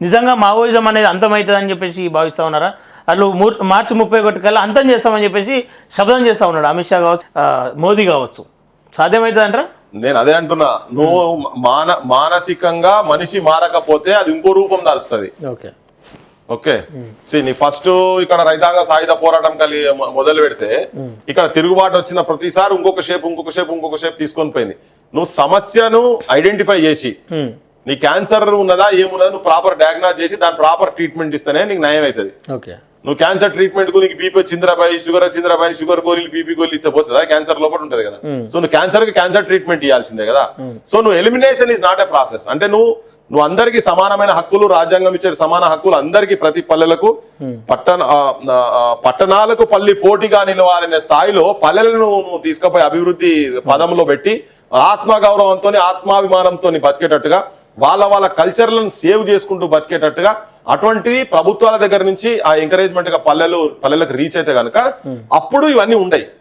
నిజంగా మావోయిజం అనేది అంతమవుతుందని చెప్పేసి భావిస్తూ ఉన్నారా? అట్లు మార్చి 31 కల్లా అంతం చేస్తామని చెప్పేసి శబ్దం చేస్తూ ఉన్నాడు అమిత్ షా కావచ్చు, మోదీ కావచ్చు. సాధ్యమవుతుందంటారా? నేను అదే అంటున్నా, నువ్వు మానసికంగా మనిషి మారకపోతే అది ఇంకో రూపం దాల్స్తుంది. ఓకే ఓకే నీ ఫస్ట్ ఇక్కడ రైతాంగ సాయుధ పోరాటం మొదలు పెడితే ఇక్కడ తిరుగుబాటు వచ్చిన ప్రతిసారి ఇంకొక షేప్ తీసుకొని పోయింది. నువ్వు సమస్యను ఐడెంటిఫై చేసి నీ క్యాన్సర్ ఉన్నదా ఏమున్నదా నువ్వు ప్రాపర్ డయాగ్నోస్ చేసి దాని ప్రాపర్ ట్రీట్మెంట్ ఇస్తేనే నీకు నయం అవుతుంది. నువ్వు క్యాన్సర్ ట్రీట్మెంట్ కు నీకు బీపీ వచ్చిందిరాబాయి, షుగర్ గోళీలు, బీపీ గోళీలు ఇస్తే పోతుందా? క్యాన్సర్ లోపల ఉంటది కదా. సో నువ్వు క్యాన్సర్ ట్రీట్మెంట్ ఇవ్వాల్సిందే కదా. సో నువ్వు elimination is not a process. అంటే నువ్వు అందరికి సమానమైన హక్కులు, రాజ్యాంగం ఇచ్చే సమాన హక్కులు అందరికి, ప్రతి పల్లెలకు, పట్టణాలకు పల్లి పోటీగా నిలవాలనే స్థాయిలో పల్లెలను నువ్వు తీసుకుపోయి అభివృద్ధి పదంలో పెట్టి ఆత్మగౌరవంతో, ఆత్మాభిమానంతో బతికేటట్టుగా, వాళ్ళ కల్చర్లను సేవ్ చేసుకుంటూ బతికేటట్టుగా అటువంటిది ప్రభుత్వాల దగ్గర నుంచి ఆ ఎంకరేజ్మెంట్ గా పల్లెలకు రీచ్ అయితే కనుక అప్పుడు ఇవన్నీ ఉండయి.